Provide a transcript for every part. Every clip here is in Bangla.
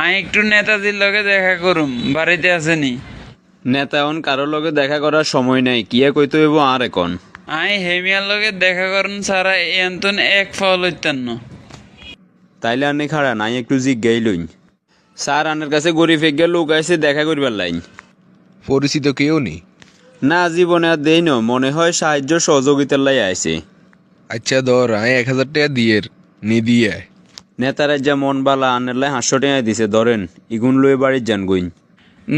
আমি একটু নেতাজির লগে দেখা করুম, বাড়িতে আসেনি। নেতা এখন কারো লগে দেখা করার সময় নাই, কিয়া কইতে হইব আর এখন। আমি হেমিয়ার লগে দেখা করুন ছাড়া এন্তন এক ফল হইতেন না। তাইলে আনে খাড়া নাই একটু জিজ্ঞাই লইন। স্যার আনের কাছে গরিব ফেগিয়া লোক আইসে দেখা করিবার লাইন। পরিচিত কেউ নেই? না, জীবনে আর দেই ন, মনে হয় সাহায্য সহযোগিতার লাই আইছে। আচ্ছা ধর, আয় 1000 টাকা দিয়ে নি দিয়ে আয়। নেতারা যা মন বালা আনের লাই 500 টাকা দিছে, ধরেন ইগুন লয়ে বাড়ির যান গইন।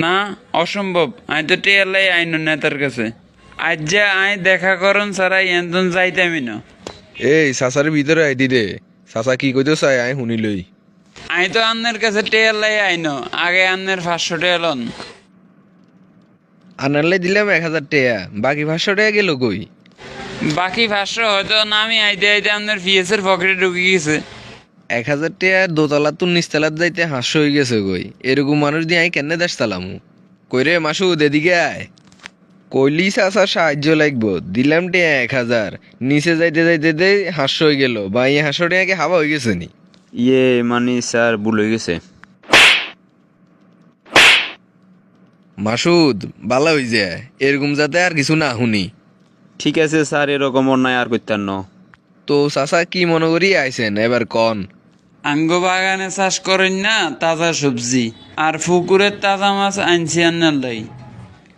না, অসম্ভব। আমি তো টিয়ালাই আইন নেতার কাছে। আজ যে আই দেখা করুন ছাড়া এন্তন যাইতামি না। এই সাসার ভিতরে আইডি দে, সাসা কি কইতো চাই আয় শুনি লই। আমি তো আন্নের কাছে টিয়ালাই আইন, আগে আন্নের 500 টাকা লন। আনারলে দিলাম 1000 টাকা, বাকি 500 টাকা গেল কই? বাকি 500 হয়তো না আমি আইতে আইতে আপনার পিএসের পকেটে ঢুকে গেছে। 1000 টাকা দোতলা তো নিচতলাত যাইতে 500 হয়ে গেছে কই? এরকম মানুষ দিয়ে আই কেন দেশ তালামু? কই রে মাসুদ, এদিকে আয়। কইলি সাসা সাহায্য লাগবো, দিলাম টাকা 1000, নিচে যাইতে যাইতে দে 500 হয়ে গেল। বা এই 500 টাকা হাওয়া হয়ে গেছে নি? ইয়ে মানে স্যার ভুল হয়ে গেছে। মাসুদ বালা হই যায়, এরকম যাতে আর কিছু না শুনি। ঠিক আছে স্যার, এরকম অন্যায় আর করতেন না। তো চাচা কি মনে করি আইছেন এবার কন? আঙ্গ বাগানে চাষ করেন না তাজা সবজি, আর পুকুরের তাজা মাছ আনছি আন্নার লাই।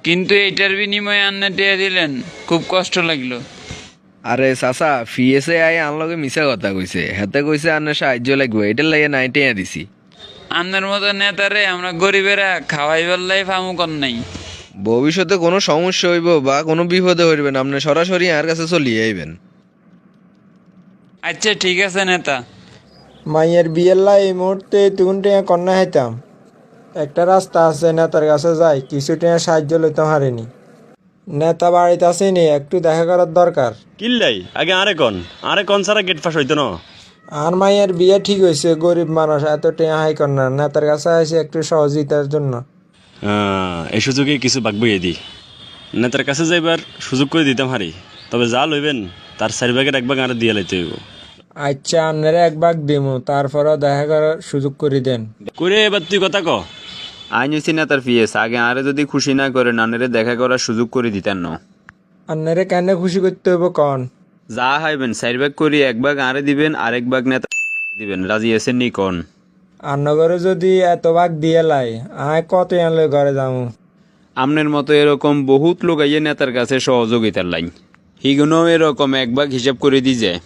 কিন্তু এইটার বিনিময়ে আন্না টিয়া দিলেন, খুব কষ্ট লাগলো। আরে চাচা, ফিএসে আই আনলগে মিছা কথা কইছে, হাতে কইছে আন্না সাহায্য লাগবে, এটার লাগে নাই টেয়া দিছি। আন্নার মতো নেতারে আমরা গরিবেরা খাওয়াইবার লাই ফামু কর নাই। ভবিষ্যতে কোনো সমস্যা হইব বা কোনো বিপদে হইবেন, আপনি সরাসরি আর কাছে চলিয়ে আইবেন। আচ্ছা ঠিক আছে নেতা। মাইয়ের বিয়ের লাই এই মুহূর্তে তুগুন টিয়া কন্যা হাইতাম। একটা রাস্তা আছে, নেতার কাছে যাই, কিছু টিয়া সাহায্য লইতাম হারিনি। নেতা বাড়িতে আসেনি, একটু দেখা করার দরকার। কিল্লাই আগে আরে কন সারা গেট ফাঁস হইতো না। আর মাইয়ের বিয়ে ঠিক হয়েছে, গরিব মানুষ, এত টিয়া হাই কন্যা, নেতার কাছে আসে একটু সহযোগিতার জন্য। এই সুযোগে কিছু বাগবইয়ে দি, নেতার কাছে যাইবার সুযোগ করে দিতাম হারি। তবে যা লইবেন তার 4 ভাগের 1 ভাগ আর দিয়ে লাইতে হইব। আচ্ছা, আন্নারে এক ভাগ দিমু, তারপরেও দেখা করার সুযোগ করে দেন। করে এবার তুই কথা ক। আইন হইছি না তার পিএস, আগে আরে যদি খুশি না করে নানেরে দেখা করার সুযোগ করে দিতেন না। আন্নারে কেন খুশি করতে হইব কন? যা হাইবেন 4 ভাগ করি 1 ভাগ আরে দিবেন, আরেক ভাগ নেতা দিবেন, রাজি আছেন নি কোন? আন্নগরে যদি এত ভাগ দিয়ে লাই, আয় কত আনলে ঘরে যামু। আমনের মতো এরকম বহুত লোক আইয়ে নেতার কাছে সহযোগিতার লাইন, হিগুনো এরকম 1 ভাগ হিসাব করে দি যায়।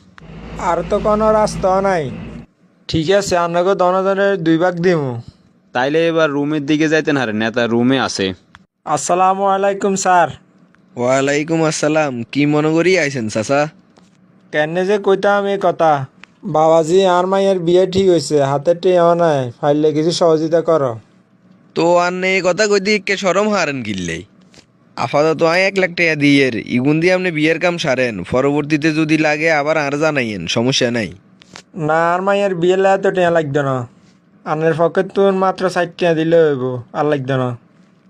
আর তো কোনো রাস্তা নাই। ঠিক আছে, আন্নাকে দনজনের 2 ভাগ দিমু। তাইলে এবার রুমের দিকে যাইতেন, হারে নেতা রুমে আছে। আসসালামু আলাইকুম স্যার। ওয়ালাইকুম আসসালাম, কি মনে করি আইছেন চাচা? কেন যে কইতাম এই কথা, বাবাজি আর মাইয়ের বিয়ে ঠিক হয়েছে, হাতে টেয়াও নাই, ফাইলে কিছু সহযোগিতা করো। তো আন্নে এই কথা কই দিয়ে কে সরম হারেন কিনলেই? আপাতত আয় 1 লাখ টাকা দিয়ে ইগুন দিয়ে আপনি বিয়ের কাম সারেন, পরবর্তীতে যদি লাগে আবার আর জানাইয়েন, সমস্যা নাই। না, আর মাইয়ের বিয়ে লাই এত টেয়া লাগতো না। আনের পক্ষে তো মাত্র 60 টাকা দিলে হইব, আর লাগতো না।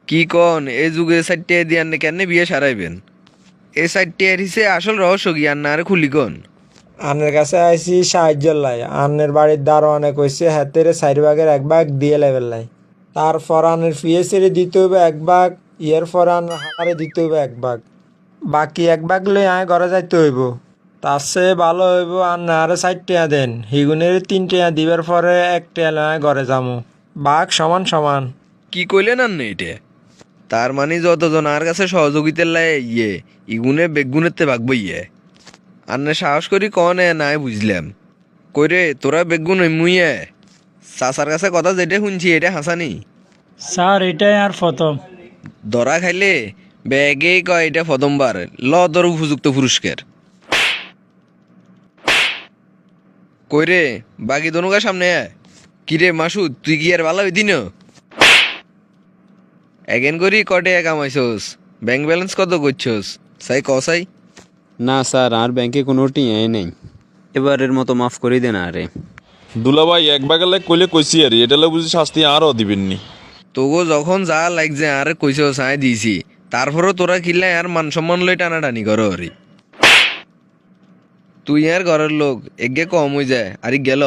কি কন, এই যুগে 60 টাকা দিয়ে আন্নে কেন বিয়ে সারাইবেন? এই 60 টাকার হিসে আসল রহস্য কি আন্না আর খুলি কন? আনের কাছে আইসি সাহায্য লাই, আনের বাড়ির দ্বারা অনেক হয়েছে, হাতের 4 ভাগের 1 ভাগ দিয়ে লেবেল লাই। তারপর আনের ফিএসের দিতে হবে 1 ভাগ, ইয়ের পর আনের হারে দিতে হবে 1 ভাগ, বাকি 1 ভাগ লই আয় ঘরে যাইতে হইব। তার চেয়ে ভালো হইব আন্না আরে 60 টাকা দেন, হিগুনের 3 টাকা দিবার পরে 1 টাকা লই ঘরে যামু, ভাগ সমান সমান। কি কইলেন আন্নে এটা? তার মানে যতজন আর কাছে সহযোগিতার লাই ইগুনে বেগুনের তে ভাগবো আন্নে সাহস করি কনে নাই বুঝলাম। কইরে তোরা বেগুন মুইয়ে চাচার কাছে কথা যেটা শুনছি এটা হাসানি? স্যার এটাই আর প্রথম। ধরা খাইলে ব্যাগেই কয় এটা প্রথমবার, ল ধর উপযুক্ত পুরস্কার। কইরে বাকি দনুকার সামনে কিরে মাসুদ, তুই কি আর ভালো হইতি না? এগেন করি কটে কামাইছস, ব্যাংক ব্যালেন্স কত করছস সাই কসাই? না স্যার, আর ব্যাংকে কোনো টিয়াই নেই, এবারের মতো মাফ করে দেন আরে। দুলাভাই 1 ভাগের কইলে কইছি আর এটা বুঝি শাস্তি আরও দিবেননি। তোগো যখন যা লাগছে আর কইছস আয় দিছি, তারপরও তোরা কিল্লাই আর মান সম্মান লই টানাটানি করো হরি। তুই আর ঘরের লোক এগে কম হয়ে যায় আর গেল।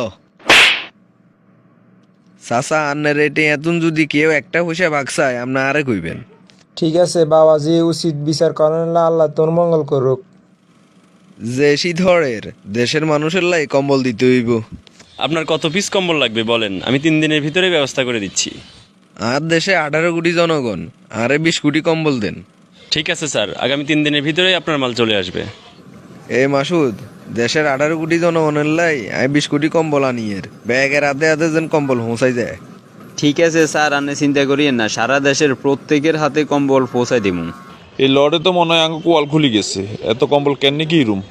চাচা আন্নের রেটে এতুন যদি কেউ একটা পয়সা ভাগসায় আপনি আরে কইবেন। ঠিক আছে বাবাজি, উচিত বিচার করেন, আল্লাহ তোর মঙ্গল করুক। যে শীতহরের দেশের মানুষের লাই কম্বল দিতে হইব। আপনার কত পিস কম্বল লাগবে বলেন, আমি 3 দিনের ভিতরে ব্যবস্থা করে দিচ্ছি। আর দেশে 18 কোটি জনগণ, আরে 20 কোটি কম্বল দেন। ঠিক আছে স্যার, আগামী 3 দিনের ভিতরেই আপনার মাল চলে আসবে। এ মাসুদ, দেশের 18 কোটি জনগণের লাই আমি 20 কোটি কম্বল আনিয়ের ব্যাগের হাতে হাতে যেন কম্বল পৌঁছাই যায়। ঠিক আছে স্যার, আপনি চিন্তা করিয়েন না, সারা দেশের প্রত্যেকের হাতে কম্বল পৌঁছাই দিমু। এই লড়ে তো মনে হয় আঙ্গ কোয়াল খুলি গেছে, এত কম্বল কেন কি রুম।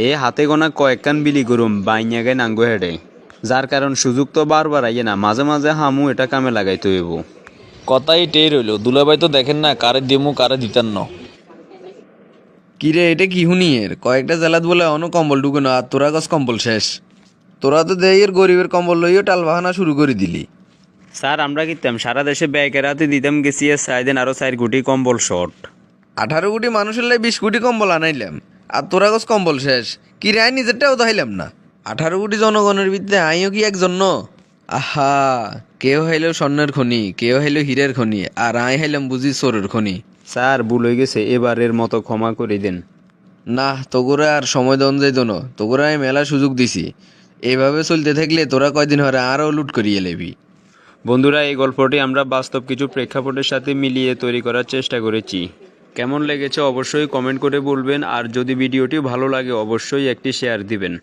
এ হাতে গোনা কয়েকখান বিলি করুম বাইনিয়া গায়ে নাঙ্গো হেডে, যার কারণ সুযোগ তো বারবার আইয়ে না, মাঝে মাঝে হামু এটা কামে লাগাইতে হইব। কথাই টেই রইল, দুলাভাই তো দেখেন না কারে দিমু কারে দিতেন না। কিরে এটা কি হুনিয়ের কয়েকটা জেলাত বলে অন কম্বল ঢুকে আর তোরা গছ কম্বল শেষ। তোরা তো দেয়ের গরিবের কম্বল লইও টাল বাহানা শুরু করে দিলি। স্যার আমরা কিতাম সারা দেশে ব্যাগের হাতে দিতাম গেছি 4 দিন আরো 4 কোটি কম্বল শর্ট। 18 কোটি মানুষের লাই 20 কোটি কম্বল আনাইলাম আর তোরা গছ কম্বল শেষ। কি রে আই নিজেরটাও দেখাইলাম না। 18 কোটি জনগণের ভিতরে আইও কি একজন ন? আহা, কেউ হাইলেও স্বর্ণের খনি, কেউ হাইলেও হীরের খনি, আর আই হাইলাম বুঝি চোরের খনি। স্যার ভুল হয়ে গেছে, এবারের মতো ক্ষমা করে দেন। না তোগুরা আর সময় দন যাইতো না, তোগুরা আমি মেলা সুযোগ দিছি। এইভাবে চলতে থাকলে তোরা কয়দিন হরে আরও লুট করিয়ে লেবি। বন্ধুরা, এই গল্পটি আমরা বাস্তব কিছু প্রেক্ষাপটের সাথে মিলিয়ে তৈরি করার চেষ্টা করেছি। কেমন লেগেছে অবশ্যই কমেন্ট করে বলবেন, আর যদি ভিডিওটি ভালো লাগে অবশ্যই একটি শেয়ার দিবেন।